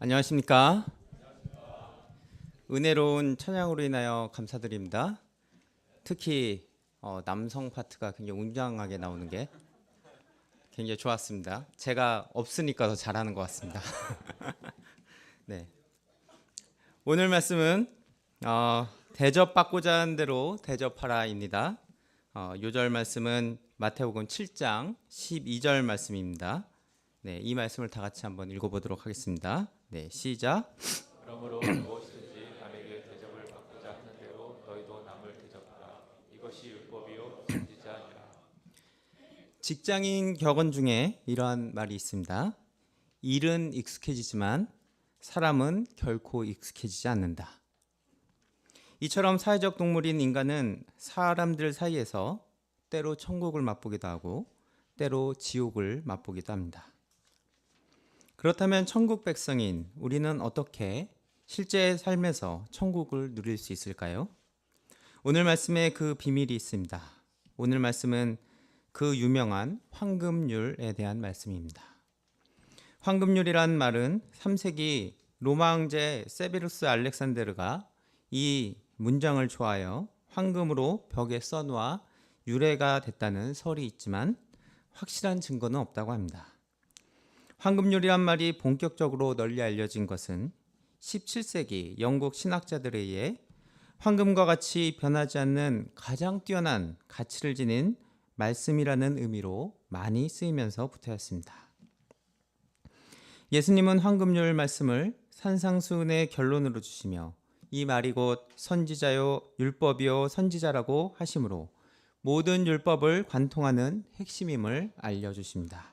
안녕하십니까? 은혜로운 찬양으로 인하여 감사드립니다. 특히 남성 파트가 굉장히 웅장하게 나오는 게 굉장히 좋았습니다. 제가 없으니까 더 잘하는 것 같습니다. 네. 오늘 말씀은 대접받고자 하는 대로 대접하라입니다. 요절 말씀은 마태복음 7장 12절 말씀입니다. 네, 이 말씀을 다 같이 한번 읽어보도록 하겠습니다. 네, 시작. 그러므로 무엇이든지 남에게 대접을 받고자 하는 대로 너희도 남을 대접하라. 이것이 율법이요 선지자니라. 직장인 격언 중에 이러한 말이 있습니다. 일은 익숙해지지만 사람은 결코 익숙해지지 않는다. 이처럼 사회적 동물인 인간은 사람들 사이에서 때로 천국을 맛보기도 하고 때로 지옥을 맛보기도 합니다. 그렇다면 천국 백성인 우리는 어떻게 실제 삶에서 천국을 누릴 수 있을까요? 오늘 말씀에 그 비밀이 있습니다. 오늘 말씀은 그 유명한 황금률에 대한 말씀입니다. 황금률이란 말은 3세기 로마 황제 세베루스 알렉산데르가 이 문장을 좋아하여 황금으로 벽에 써놓아 유래가 됐다는 설이 있지만 확실한 증거는 없다고 합니다. 황금률이란 말이 본격적으로 널리 알려진 것은 17세기 영국 신학자들에 의해 황금과 같이 변하지 않는 가장 뛰어난 가치를 지닌 말씀이라는 의미로 많이 쓰이면서부터였습니다. 예수님은 황금률 말씀을 산상수훈의 결론으로 주시며 이 말이 곧 선지자요 율법이요 선지자라고 하시므로 모든 율법을 관통하는 핵심임을 알려주십니다.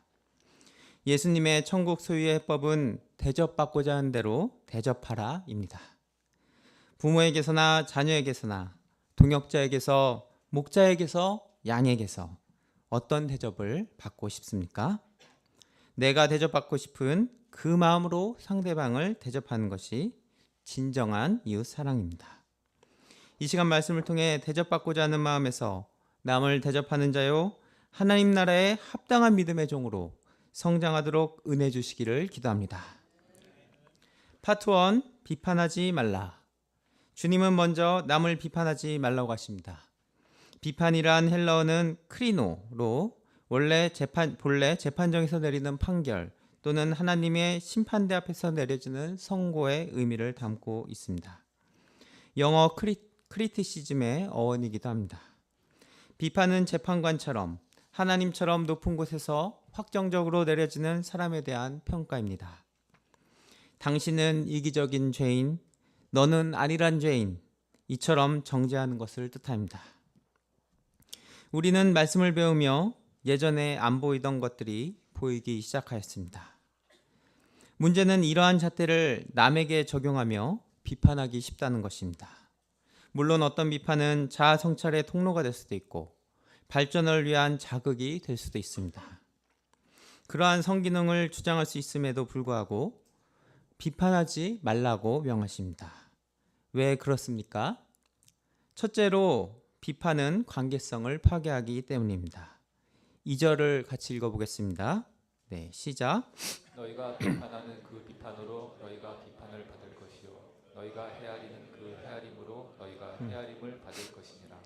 예수님의 천국 소유의 해법은 대접받고자 하는 대로 대접하라입니다. 부모에게서나 자녀에게서나 동역자에게서 목자에게서 양에게서 어떤 대접을 받고 싶습니까? 내가 대접받고 싶은 그 마음으로 상대방을 대접하는 것이 진정한 이웃 사랑입니다. 이 시간 말씀을 통해 대접받고자 하는 마음에서 남을 대접하는 자요 하나님 나라에 합당한 믿음의 종으로 성장하도록 은혜 주시기를 기도합니다. 파트 1 비판하지 말라. 주님은 먼저 남을 비판하지 말라고 하십니다. 비판이란 헬라어는 크리노로 본래 재판정에서 내리는 판결 또는 하나님의 심판대 앞에서 내려지는 선고의 의미를 담고 있습니다. 영어 크리티시즘의 어원이기도 합니다. 비판은 재판관처럼 하나님처럼 높은 곳에서 확정적으로 내려지는 사람에 대한 평가입니다. 당신은 이기적인 죄인, 너는 아니란 죄인, 이처럼 정죄하는 것을 뜻합니다. 우리는 말씀을 배우며 예전에 안 보이던 것들이 보이기 시작하였습니다. 문제는 이러한 잣대를 남에게 적용하며 비판하기 쉽다는 것입니다. 물론 어떤 비판은 자아 성찰의 통로가 될 수도 있고 발전을 위한 자극이 될 수도 있습니다. 그러한 성기능을 주장할 수 있음에도 불구하고 비판하지 말라고 명하십니다. 왜 그렇습니까? 첫째로 비판은 관계성을 파괴하기 때문입니다. 2절을 같이 읽어보겠습니다. 네, 시작. 너희가 비판하는 그 비판으로 너희가 비판을 받을 것이요 너희가 헤아리는 그 헤아림으로 너희가 헤아림을 받을 것이니라.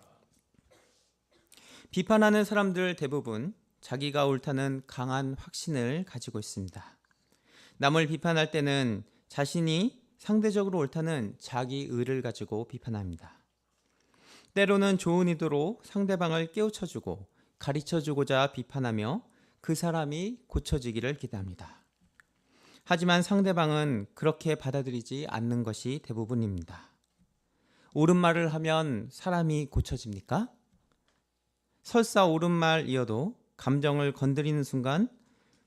비판하는 사람들 대부분 자기가 옳다는 강한 확신을 가지고 있습니다. 남을 비판할 때는 자신이 상대적으로 옳다는 자기 의를 가지고 비판합니다. 때로는 좋은 의도로 상대방을 깨우쳐주고 가르쳐주고자 비판하며 그 사람이 고쳐지기를 기대합니다. 하지만 상대방은 그렇게 받아들이지 않는 것이 대부분입니다. 옳은 말을 하면 사람이 고쳐집니까? 설사 옳은 말이어도 감정을 건드리는 순간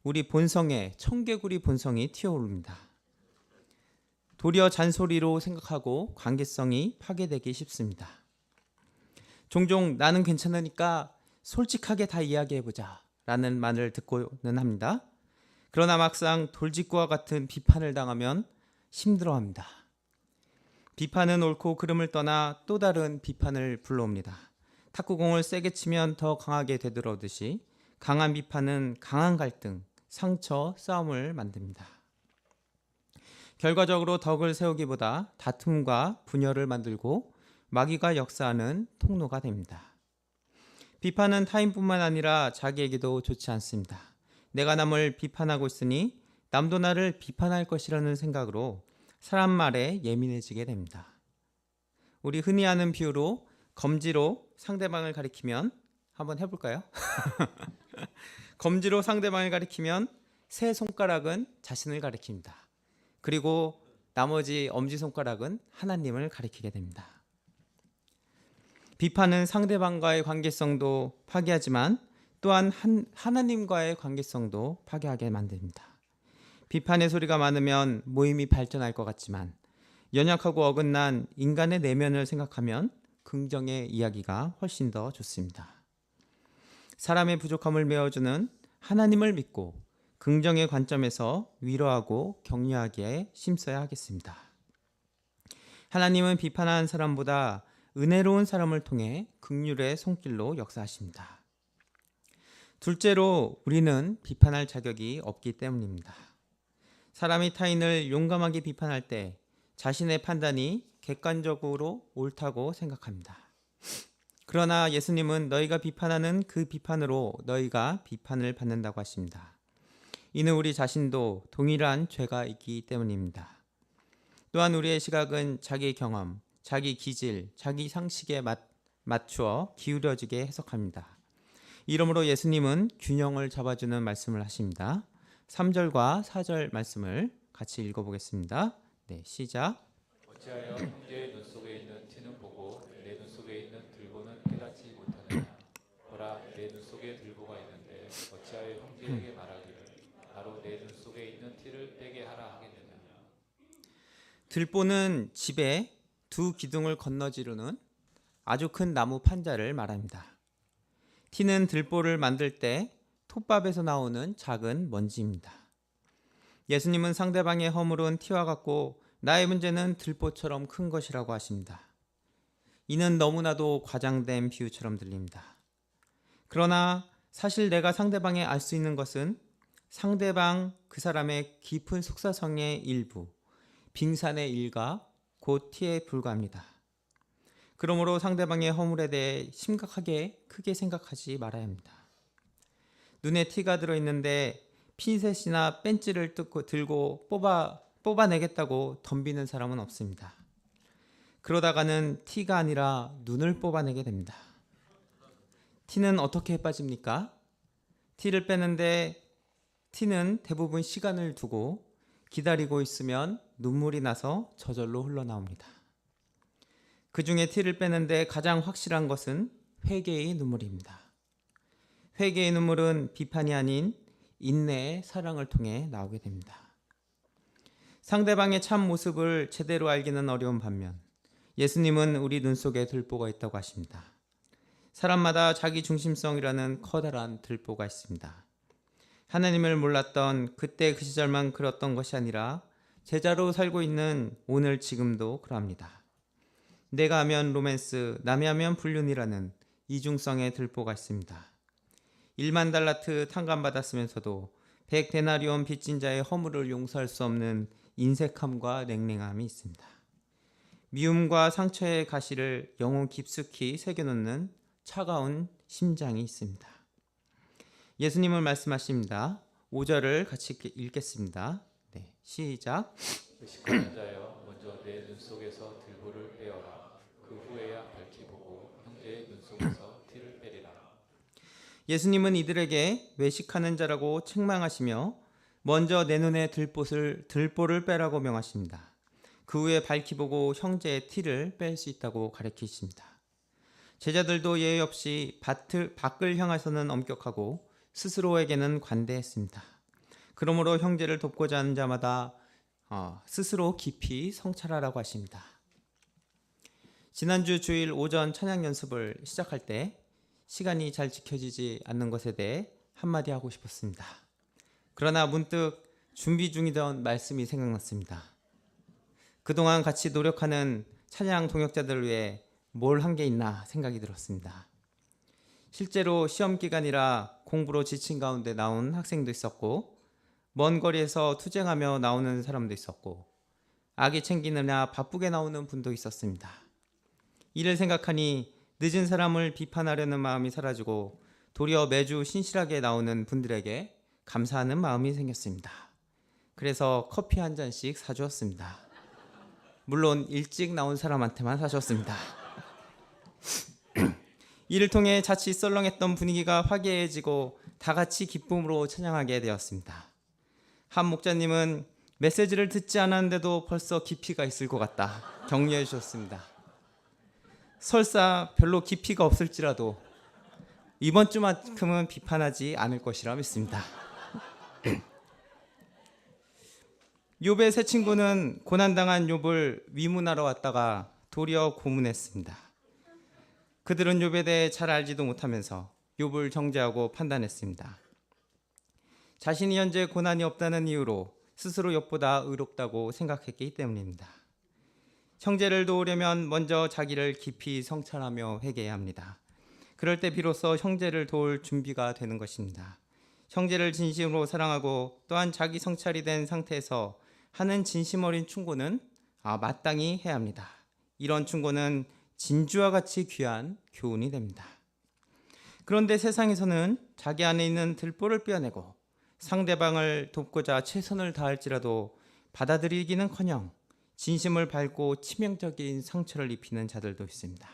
우리 본성에 청개구리 본성이 튀어오릅니다. 도리어 잔소리로 생각하고 관계성이 파괴되기 쉽습니다. 종종 나는 괜찮으니까 솔직하게 다 이야기해보자 라는 말을 듣고는 합니다. 그러나 막상 돌직구와 같은 비판을 당하면 힘들어합니다. 비판은 옳고 그름을 떠나 또 다른 비판을 불러옵니다. 탁구공을 세게 치면 더 강하게 되돌아오듯이 강한 비판은 강한 갈등, 상처, 싸움을 만듭니다. 결과적으로 덕을 세우기보다 다툼과 분열을 만들고 마귀가 역사하는 통로가 됩니다. 비판은 타인뿐만 아니라 자기에게도 좋지 않습니다. 내가 남을 비판하고 있으니 남도 나를 비판할 것이라는 생각으로 사람 말에 예민해지게 됩니다. 우리 흔히 하는 비유로 검지로 상대방을 가리키면 한번 해볼까요? 검지로 상대방을 가리키면 세 손가락은 자신을 가리킵니다. 그리고 나머지 엄지손가락은 하나님을 가리키게 됩니다. 비판은 상대방과의 관계성도 파괴하지만 또한 하나님과의 관계성도 파괴하게 만듭니다. 비판의 소리가 많으면 모임이 발전할 것 같지만 연약하고 어긋난 인간의 내면을 생각하면 긍정의 이야기가 훨씬 더 좋습니다. 사람의 부족함을 메워주는 하나님을 믿고 긍정의 관점에서 위로하고 격려하기에 힘써야 하겠습니다. 하나님은 비판하는 사람보다 은혜로운 사람을 통해 긍휼의 손길로 역사하십니다. 둘째로 우리는 비판할 자격이 없기 때문입니다. 사람이 타인을 용감하게 비판할 때 자신의 판단이 객관적으로 옳다고 생각합니다. 그러나 예수님은 너희가 비판하는 그 비판으로 너희가 비판을 받는다고 하십니다. 이는 우리 자신도 동일한 죄가 있기 때문입니다. 또한 우리의 시각은 자기 경험, 자기 기질, 자기 상식에 맞추어 기울여지게 해석합니다. 이러므로 예수님은 균형을 잡아주는 말씀을 하십니다. 3절과 4절 말씀을 같이 읽어보겠습니다. 네, 시작. 어찌하여 형제의 눈 속에 있는 티는 보고 내 눈 속에 있는 들보는 깨닫지 못하느냐. 보라, 내 눈 속에 들보가 있는데 어찌하여 형제에게 말하기를 나로 내 눈 속에 있는 티를 빼게 하라 하겠느냐. 들보는 집에 두 기둥을 건너지르는 아주 큰 나무 판자를 말합니다. 티는 들보를 만들 때 톱밥에서 나오는 작은 먼지입니다. 예수님은 상대방의 허물은 티와 같고 나의 문제는 들보처럼 큰 것이라고 하십니다. 이는 너무나도 과장된 비유처럼 들립니다. 그러나 사실 내가 상대방에 알 수 있는 것은 상대방 그 사람의 깊은 속사성의 일부, 빙산의 일가, 곧 티에 불과합니다. 그러므로 상대방의 허물에 대해 심각하게 크게 생각하지 말아야 합니다. 눈에 티가 들어있는데 핀셋이나 벤치를 들고 뽑아내겠다고 덤비는 사람은 없습니다. 그러다가는 티가 아니라 눈을 뽑아내게 됩니다. 티는 어떻게 빠집니까? 티를 빼는데 티는 대부분 시간을 두고 기다리고 있으면 눈물이 나서 저절로 흘러나옵니다. 그 중에 티를 빼는데 가장 확실한 것은 회개의 눈물입니다. 회개의 눈물은 비판이 아닌 인내의 사랑을 통해 나오게 됩니다. 상대방의 참 모습을 제대로 알기는 어려운 반면 예수님은 우리 눈 속에 들보가 있다고 하십니다. 사람마다 자기 중심성이라는 커다란 들보가 있습니다. 하나님을 몰랐던 그때 그 시절만 그렇던 것이 아니라 제자로 살고 있는 오늘 지금도 그러합니다. 내가 하면 로맨스, 남이 하면 불륜이라는 이중성의 들보가 있습니다. 1만 달라트 탕감받았으면서도 100데나리온 빚진 자의 허물을 용서할 수 없는 인색함과 냉랭함이 있습니다. 미움과 상처의 가시를 영혼 깊숙이 새겨놓는 차가운 심장이 있습니다. 예수님은 말씀하십니다. 5절을 같이 읽겠습니다. 네, 시작. 의식하는 자여, 먼저 내 눈 속에서 들보를 빼어라. 그 후에야 밝히 보고 형제의 눈 속에서 티를 빼리라. 예수님은 이들에게 외식하는 자라고 책망하시며 먼저 내 눈에 들보를 빼라고 명하십니다. 그 후에 밝히 보고 형제의 티를 뺄 수 있다고 가르치십니다. 제자들도 예의 없이 밖을 향해서는 엄격하고 스스로에게는 관대했습니다. 그러므로 형제를 돕고자 하는 자마다 스스로 깊이 성찰하라고 하십니다. 지난주 주일 오전 찬양 연습을 시작할 때 시간이 잘 지켜지지 않는 것에 대해 한마디 하고 싶었습니다. 그러나 문득 준비 중이던 말씀이 생각났습니다. 그동안 같이 노력하는 찬양 동역자들을 위해 뭘 한 게 있나 생각이 들었습니다. 실제로 시험 기간이라 공부로 지친 가운데 나온 학생도 있었고 먼 거리에서 투쟁하며 나오는 사람도 있었고 아기 챙기느라 바쁘게 나오는 분도 있었습니다. 이를 생각하니 늦은 사람을 비판하려는 마음이 사라지고 도리어 매주 신실하게 나오는 분들에게 감사하는 마음이 생겼습니다. 그래서 커피 한 잔씩 사주었습니다. 물론 일찍 나온 사람한테만 사주었습니다. 이를 통해 자칫 썰렁했던 분위기가 화기애애지고 다 같이 기쁨으로 찬양하게 되었습니다. 한 목자님은 메시지를 듣지 않았는데도 벌써 깊이가 있을 것 같다 격려해 주셨습니다. 설사 별로 깊이가 없을지라도 이번 주만큼은 비판하지 않을 것이라 믿습니다. 욥의 세 친구는 고난당한 욥을 위문하러 왔다가 도리어 고문했습니다. 그들은 욥에 대해 잘 알지도 못하면서 욥을 정죄하고 판단했습니다. 자신이 현재 고난이 없다는 이유로 스스로 욥보다 의롭다고 생각했기 때문입니다. 형제를 도우려면 먼저 자기를 깊이 성찰하며 회개해야 합니다. 그럴 때 비로소 형제를 도울 준비가 되는 것입니다. 형제를 진심으로 사랑하고 또한 자기 성찰이 된 상태에서 하는 진심 어린 충고는 마땅히 해야 합니다. 이런 충고는 진주와 같이 귀한 교훈이 됩니다. 그런데 세상에서는 자기 안에 있는 들보를 빼어내고 상대방을 돕고자 최선을 다할지라도 받아들이기는커녕 진심을 밟고 치명적인 상처를 입히는 자들도 있습니다.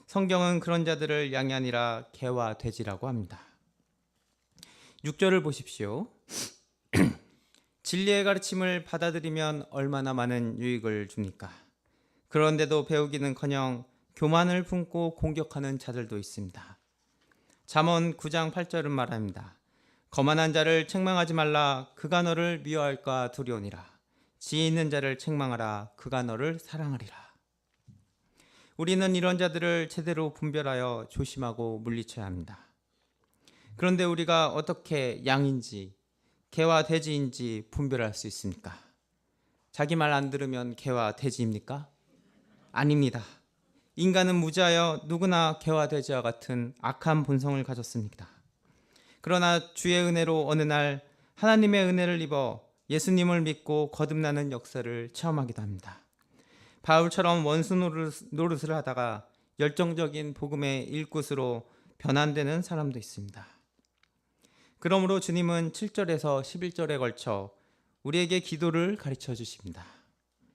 성경은 그런 자들을 양이 아니라 개와 돼지라고 합니다. 6절을 보십시오. 진리의 가르침을 받아들이면 얼마나 많은 유익을 줍니까? 그런데도 배우기는커녕 교만을 품고 공격하는 자들도 있습니다. 잠언 9장 8절은 말합니다. 거만한 자를 책망하지 말라. 그가 너를 미워할까 두려우니라. 지혜 있는 자를 책망하라. 그가 너를 사랑하리라. 우리는 이런 자들을 제대로 분별하여 조심하고 물리쳐야 합니다. 그런데 우리가 어떻게 양인지 개와 돼지인지 분별할 수 있습니까? 자기 말 안 들으면 개와 돼지입니까? 아닙니다. 인간은 무지하여 누구나 개와 돼지와 같은 악한 본성을 가졌습니다. 그러나 주의 은혜로 어느 날 하나님의 은혜를 입어 예수님을 믿고 거듭나는 역사를 체험하기도 합니다. 바울처럼 원수 노릇을 하다가 열정적인 복음의 일꾼으로 변환되는 사람도 있습니다. 그러므로 주님은 7절에서 11절에 걸쳐 우리에게 기도를 가르쳐 주십니다.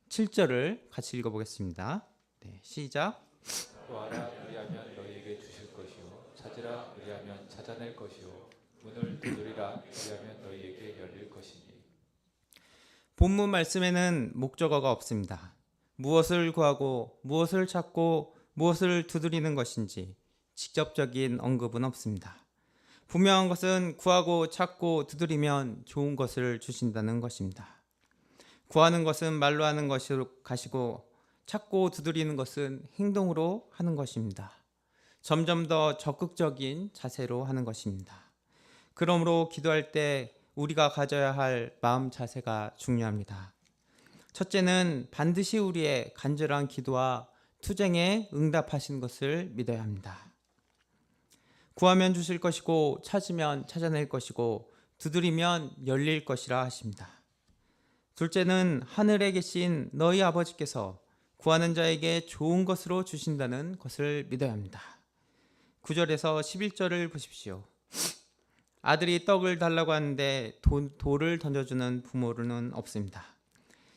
7절을 같이 읽어보겠습니다. 네, 시작. 구하라 그리하면 너희에게 주실 것이요 찾으라 그리하면 찾아낼 것이요 문을 두드리라 그리하면 너희에게 열릴 것이니. 본문 말씀에는 목적어가 없습니다. 무엇을 구하고 무엇을 찾고 무엇을 두드리는 것인지 직접적인 언급은 없습니다. 분명한 것은 구하고 찾고 두드리면 좋은 것을 주신다는 것입니다. 구하는 것은 말로 하는 것이고 찾고 두드리는 것은 행동으로 하는 것입니다. 점점 더 적극적인 자세로 하는 것입니다. 그러므로 기도할 때 우리가 가져야 할 마음 자세가 중요합니다. 첫째는 반드시 우리의 간절한 기도와 투쟁에 응답하신 것을 믿어야 합니다. 구하면 주실 것이고 찾으면 찾아낼 것이고 두드리면 열릴 것이라 하십니다. 둘째는 하늘에 계신 너희 아버지께서 구하는 자에게 좋은 것으로 주신다는 것을 믿어야 합니다. 9절에서 11절을 보십시오. 아들이 떡을 달라고 하는데 돌을 던져주는 부모는 없습니다.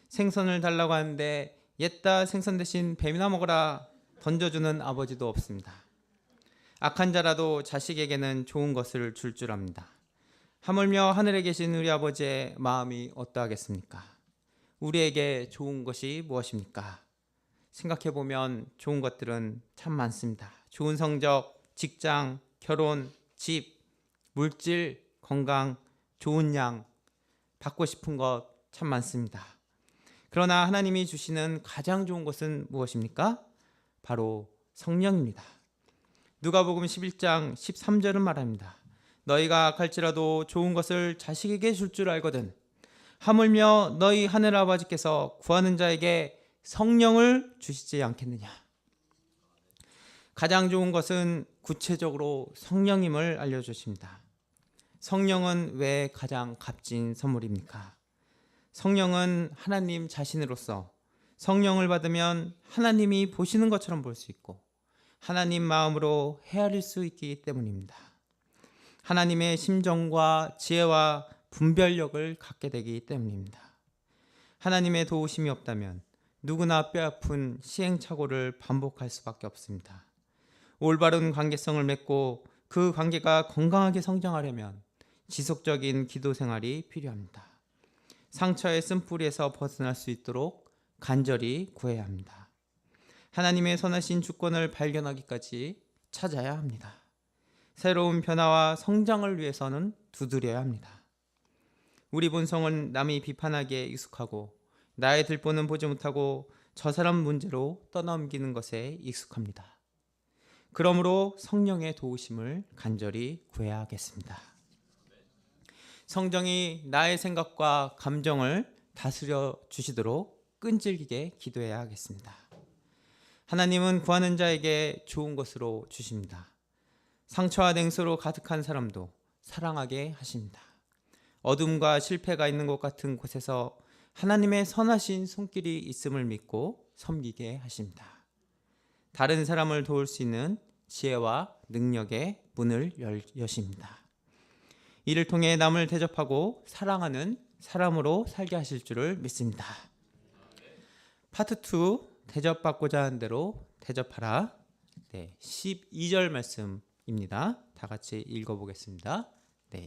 생선을 달라고 하는데 옛다 생선 대신 뱀이나 먹어라 던져주는 아버지도 없습니다. 악한 자라도 자식에게는 좋은 것을 줄 압니다. 하물며 하늘에 계신 우리 아버지의 마음이 어떠하겠습니까? 우리에게 좋은 것이 무엇입니까? 생각해보면 좋은 것들은 참 많습니다. 좋은 성적, 직장, 결혼, 집, 물질, 건강, 좋은 양, 받고 싶은 것 참 많습니다. 그러나 하나님이 주시는 가장 좋은 것은 무엇입니까? 바로 성령입니다. 누가복음 11장 13절은 말합니다. 너희가 악할지라도 좋은 것을 자식에게 줄 줄 알거든 하물며 너희 하늘 아버지께서 구하는 자에게 성령을 주시지 않겠느냐. 가장 좋은 것은 구체적으로 성령임을 알려주십니다. 성령은 왜 가장 값진 선물입니까? 성령은 하나님 자신으로서 성령을 받으면 하나님이 보시는 것처럼 볼 수 있고 하나님 마음으로 헤아릴 수 있기 때문입니다. 하나님의 심정과 지혜와 분별력을 갖게 되기 때문입니다. 하나님의 도우심이 없다면 누구나 뼈아픈 시행착오를 반복할 수밖에 없습니다. 올바른 관계성을 맺고 그 관계가 건강하게 성장하려면 지속적인 기도 생활이 필요합니다. 상처의 쓴뿌리에서 벗어날 수 있도록 간절히 구해야 합니다. 하나님의 선하신 주권을 발견하기까지 찾아야 합니다. 새로운 변화와 성장을 위해서는 두드려야 합니다. 우리 본성은 남이 비판하기에 익숙하고 나의 들보는 보지 못하고 저 사람 문제로 떠넘기는 것에 익숙합니다. 그러므로 성령의 도우심을 간절히 구해야 하겠습니다. 성령이 나의 생각과 감정을 다스려 주시도록 끈질기게 기도해야 하겠습니다. 하나님은 구하는 자에게 좋은 것으로 주십니다. 상처와 냉소로 가득한 사람도 사랑하게 하십니다. 어둠과 실패가 있는 것 같은 곳에서 하나님의 선하신 손길이 있음을 믿고 섬기게 하십니다. 다른 사람을 도울 수 있는 지혜와 능력의 문을 여십니다. 이를 통해 남을 대접하고 사랑하는 사람으로 살게 하실 줄을 믿습니다. 파트 2, 대접받고자 하는 대로 대접하라. 12절 말씀입니다. 다 같이 읽어보겠습니다.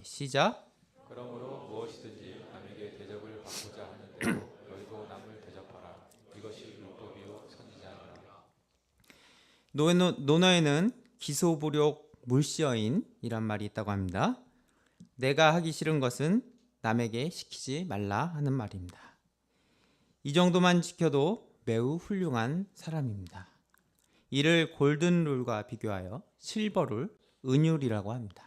시작. 그러므로 무엇이든지 남에게 대접을 받고자 하는 대로 너희도 남을 대접하라. 이것이 율법이요 선지자니라. 논어에는 기소부력 물시어인이란 말이 있다고 합니다. 내가 하기 싫은 것은 남에게 시키지 말라 하는 말입니다. 이 정도만 지켜도 매우 훌륭한 사람입니다. 이를 골든룰과 비교하여 실버룰, 은율이라고 합니다.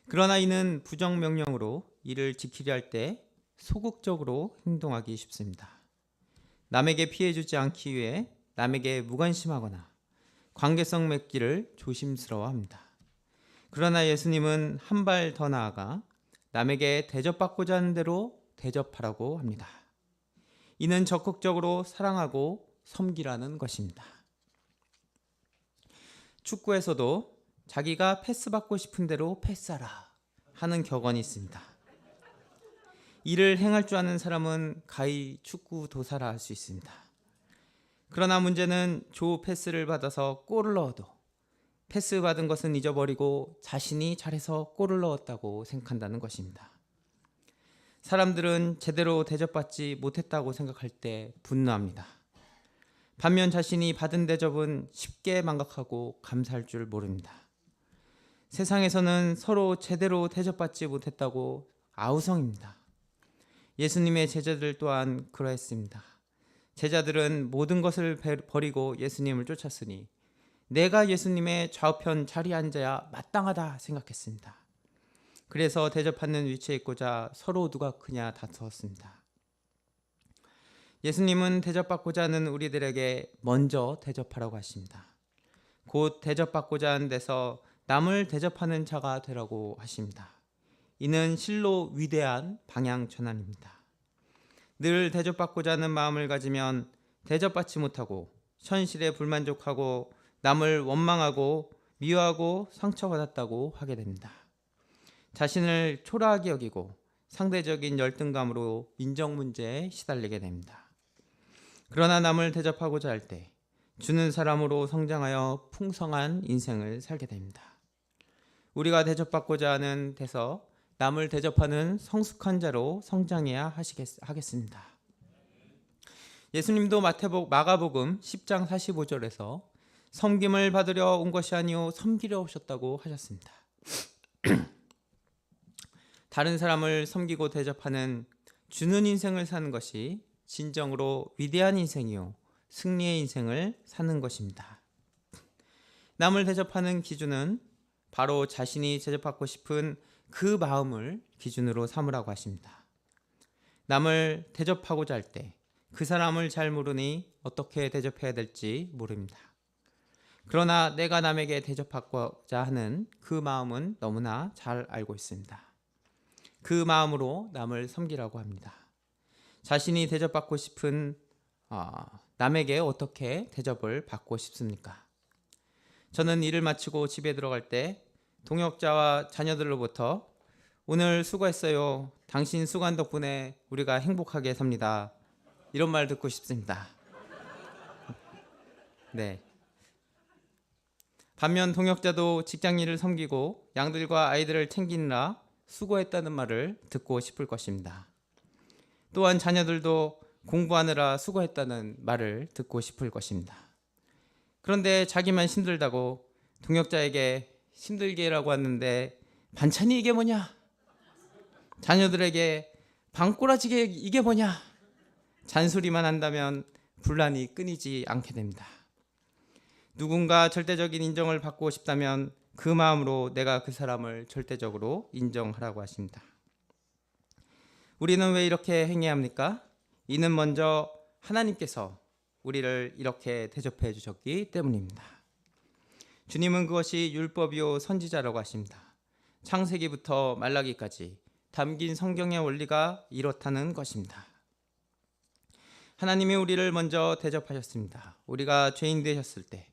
그러나 이는 부정명령으로 이를 지키려 할 때 소극적으로 행동하기 쉽습니다. 남에게 피해 주지 않기 위해 남에게 무관심하거나 관계성 맺기를 조심스러워합니다. 그러나 예수님은 한 발 더 나아가 남에게 대접받고자 하는 대로 대접하라고 합니다. 이는 적극적으로 사랑하고 섬기라는 것입니다. 축구에서도 자기가 패스받고 싶은 대로 패스하라 하는 격언이 있습니다. 이를 행할 줄 아는 사람은 가히 축구 도사라 할 수 있습니다. 그러나 문제는 조 패스를 받아서 골을 넣어도 패스 받은 것은 잊어버리고 자신이 잘해서 골을 넣었다고 생각한다는 것입니다. 사람들은 제대로 대접받지 못했다고 생각할 때 분노합니다. 반면 자신이 받은 대접은 쉽게 망각하고 감사할 줄 모릅니다. 세상에서는 서로 제대로 대접받지 못했다고 아우성입니다. 예수님의 제자들 또한 그러했습니다. 제자들은 모든 것을 버리고 예수님을 쫓았으니 내가 예수님의 좌우편 자리에 앉아야 마땅하다 생각했습니다. 그래서 대접받는 위치에 있고자 서로 누가 크냐 다투었습니다. 예수님은 대접받고자 하는 우리들에게 먼저 대접하라고 하십니다. 곧 대접받고자 하는 데서 남을 대접하는 자가 되라고 하십니다. 이는 실로 위대한 방향 전환입니다. 늘 대접받고자 하는 마음을 가지면 대접받지 못하고 현실에 불만족하고 남을 원망하고 미워하고 상처받았다고 하게 됩니다. 자신을 초라하게 여기고 상대적인 열등감으로 인정 문제에 시달리게 됩니다. 그러나 남을 대접하고자 할 때 주는 사람으로 성장하여 풍성한 인생을 살게 됩니다. 우리가 대접받고자 하는 데서 남을 대접하는 성숙한 자로 성장해야 하겠습니다. 예수님도 마가복음 10장 45절에서 섬김을 받으려 온 것이 아니요 섬기려 오셨다고 하셨습니다. 다른 사람을 섬기고 대접하는 주는 인생을 사는 것이 진정으로 위대한 인생이요 승리의 인생을 사는 것입니다. 남을 대접하는 기준은 바로 자신이 대접받고 싶은 그 마음을 기준으로 삼으라고 하십니다. 남을 대접하고자 할 때 그 사람을 잘 모르니 어떻게 대접해야 될지 모릅니다. 그러나 내가 남에게 대접받고자 하는 그 마음은 너무나 잘 알고 있습니다. 그 마음으로 남을 섬기라고 합니다. 자신이 대접받고 싶은 남에게 어떻게 대접을 받고 싶습니까? 저는 일을 마치고 집에 들어갈 때 동역자와 자녀들로부터 오늘 수고했어요. 당신 수고한 덕분에 우리가 행복하게 삽니다. 이런 말 듣고 싶습니다. 네. 반면 동역자도 직장일을 섬기고 양들과 아이들을 챙기느라 수고했다는 말을 듣고 싶을 것입니다. 또한 자녀들도 공부하느라 수고했다는 말을 듣고 싶을 것입니다. 그런데 자기만 힘들다고 동역자에게 힘들게 일하고 왔는데 반찬이 이게 뭐냐? 자녀들에게 방꼬라지게 이게 뭐냐? 잔소리만 한다면 분란이 끊이지 않게 됩니다. 누군가 절대적인 인정을 받고 싶다면 그 마음으로 내가 그 사람을 절대적으로 인정하라고 하십니다. 우리는 왜 이렇게 행해야 합니까? 이는 먼저 하나님께서 우리를 이렇게 대접해 주셨기 때문입니다. 주님은 그것이 율법이요 선지자라고 하십니다. 창세기부터 말라기까지 담긴 성경의 원리가 이렇다는 것입니다. 하나님이 우리를 먼저 대접하셨습니다. 우리가 죄인 되셨을 때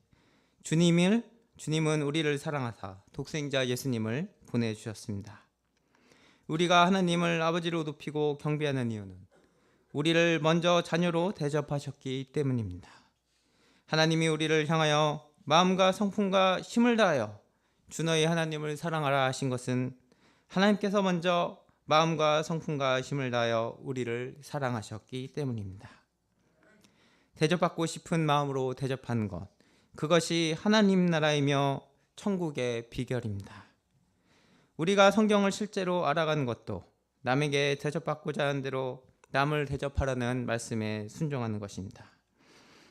주님은 우리를 사랑하사 독생자 예수님을 보내주셨습니다. 우리가 하나님을 아버지로 높이고 경배하는 이유는 우리를 먼저 자녀로 대접하셨기 때문입니다. 하나님이 우리를 향하여 마음과 성품과 힘을 다하여 주 너희 하나님을 사랑하라 하신 것은 하나님께서 먼저 마음과 성품과 힘을 다하여 우리를 사랑하셨기 때문입니다. 대접받고 싶은 마음으로 대접하는 것, 그것이 하나님 나라이며 천국의 비결입니다. 우리가 성경을 실제로 알아가는 것도 남에게 대접받고자 하는 대로 남을 대접하라는 말씀에 순종하는 것입니다.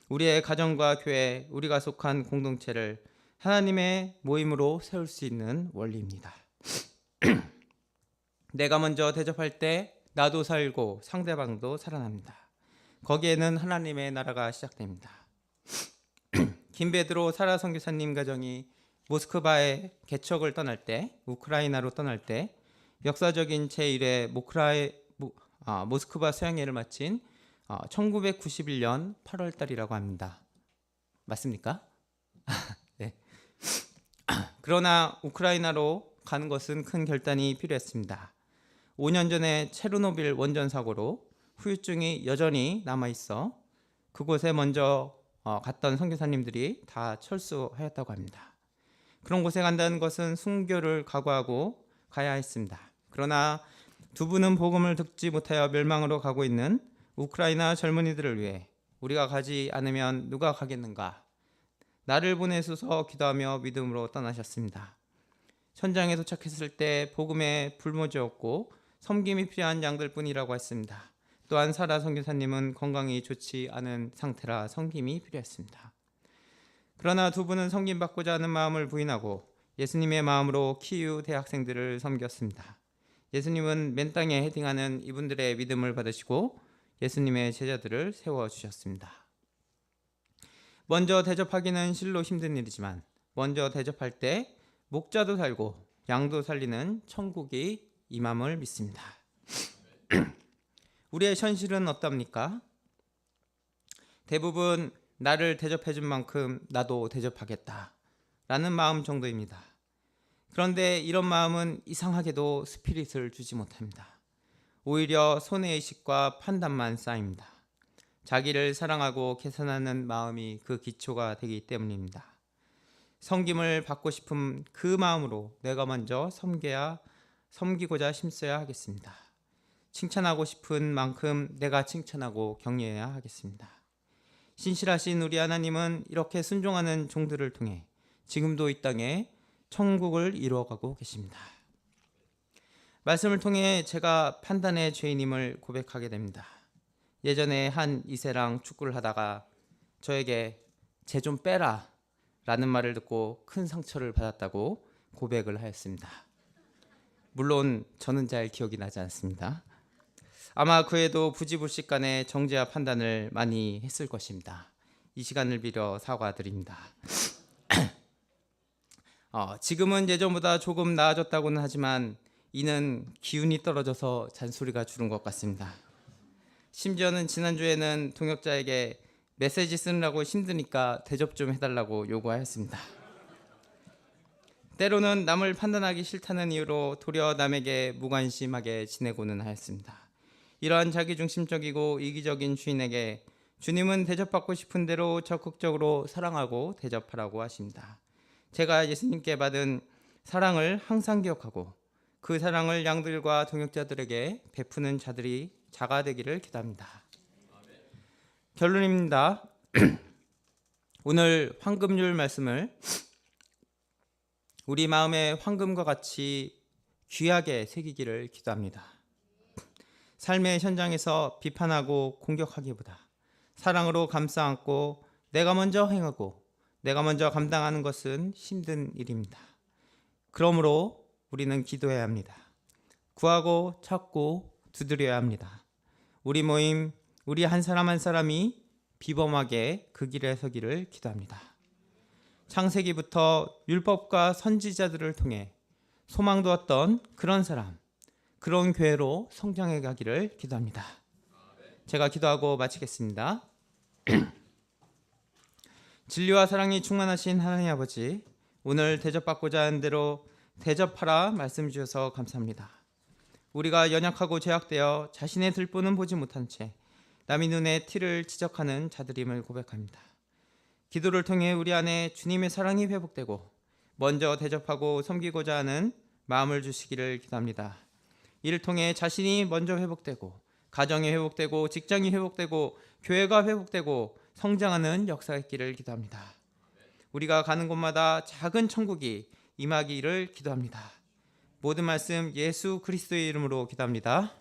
우리의 가정과 교회, 우리가 속한 공동체를 하나님의 모임으로 세울 수 있는 원리입니다. 내가 먼저 대접할 때 나도 살고 상대방도 살아납니다. 거기에는 하나님의 나라가 시작됩니다. 김베드로 사라 선교사님 가정이 모스크바의 개척을 떠날 때, 우크라이나로 떠날 때 역사적인 제1회 모스크바 수양회를 마친 1991년 8월 달이라고 합니다. 맞습니까? 네. 그러나 우크라이나로 가는 것은 큰 결단이 필요했습니다. 5년 전에 체르노빌 원전 사고로 후유증이 여전히 남아있어 그곳에 먼저 갔던 선교사님들이 다 철수하였다고 합니다. 그런 곳에 간다는 것은 순교를 각오하고 가야 했습니다. 그러나 두 분은 복음을 듣지 못하여 멸망으로 가고 있는 우크라이나 젊은이들을 위해 우리가 가지 않으면 누가 가겠는가? 나를 보내소서 기도하며 믿음으로 떠나셨습니다. 현장에 도착했을 때 복음에 불모지었고 섬김이 필요한 양들뿐이라고 했습니다. 또한 사라 선교사님은 건강이 좋지 않은 상태라 섬김이 필요했습니다. 그러나 두 분은 섬김받고자 하는 마음을 부인하고 예수님의 마음으로 키우 대학생들을 섬겼습니다. 예수님은 맨 땅에 헤딩하는 이분들의 믿음을 받으시고 예수님의 제자들을 세워주셨습니다. 먼저 대접하기는 실로 힘든 일이지만 먼저 대접할 때 목자도 살고 양도 살리는 천국이 임함을 믿습니다. 우리의 현실은 어떻습니까? 대부분 나를 대접해준 만큼 나도 대접하겠다 라는 마음 정도입니다. 그런데 이런 마음은 이상하게도 스피릿을 주지 못합니다. 오히려 손해의식과 판단만 쌓입니다. 자기를 사랑하고 계산하는 마음이 그 기초가 되기 때문입니다. 섬김을 받고 싶은 그 마음으로 내가 먼저 섬기고자 힘써야 하겠습니다. 칭찬하고 싶은 만큼 내가 칭찬하고 격려해야 하겠습니다. 신실하신 우리 하나님은 이렇게 순종하는 종들을 통해 지금도 이 땅에 천국을 이루어가고 계십니다. 말씀을 통해 제가 판단의 죄인임을 고백하게 됩니다. 예전에 한 이세랑 축구를 하다가 저에게 쟤 좀 빼라 라는 말을 듣고 큰 상처를 받았다고 고백을 하였습니다. 물론 저는 잘 기억이 나지 않습니다. 아마 그 애도 부지불식간에 정죄와 판단을 많이 했을 것입니다. 이 시간을 빌어 사과드립니다. 지금은 예전보다 조금 나아졌다고는 하지만 이는 기운이 떨어져서 잔소리가 줄은 것 같습니다. 심지어는 지난주에는 동역자에게 메시지 쓰느라고 힘드니까 대접 좀 해달라고 요구하였습니다. 때로는 남을 판단하기 싫다는 이유로 도리어 남에게 무관심하게 지내고는 하였습니다. 이러한 자기중심적이고 이기적인 주인에게 주님은 대접받고 싶은 대로 적극적으로 사랑하고 대접하라고 하십니다. 제가 예수님께 받은 사랑을 항상 기억하고 그 사랑을 양들과 동역자들에게 베푸는 자가 되기를 기도합니다. 결론입니다. 오늘 황금률 말씀을 우리 마음의 황금과 같이 귀하게 새기기를 기도합니다. 삶의 현장에서 비판하고 공격하기보다 사랑으로 감싸 안고 내가 먼저 행하고 내가 먼저 감당하는 것은 힘든 일입니다. 그러므로 우리는 기도해야 합니다. 구하고 찾고 두드려야 합니다. 우리 모임, 우리 한 사람 한 사람이 비범하게 그 길에 서기를 기도합니다. 창세기부터 율법과 선지자들을 통해 소망 두었던 그런 사람, 그런 교회로 성장해 가기를 기도합니다. 제가 기도하고 마치겠습니다. 진리와 사랑이 충만하신 하나님 아버지, 오늘 대접받고자 하는 대로 대접하라 말씀 주셔서 감사합니다. 우리가 연약하고 죄악되어 자신의 들보는 보지 못한 채 남의 눈에 티를 지적하는 자들임을 고백합니다. 기도를 통해 우리 안에 주님의 사랑이 회복되고 먼저 대접하고 섬기고자 하는 마음을 주시기를 기도합니다. 이를 통해 자신이 먼저 회복되고 가정이 회복되고 직장이 회복되고 교회가 회복되고 성장하는 역사가 있기를 기도합니다. 우리가 가는 곳마다 작은 천국이 임하기를 기도합니다. 모든 말씀 예수 그리스도의 이름으로 기도합니다.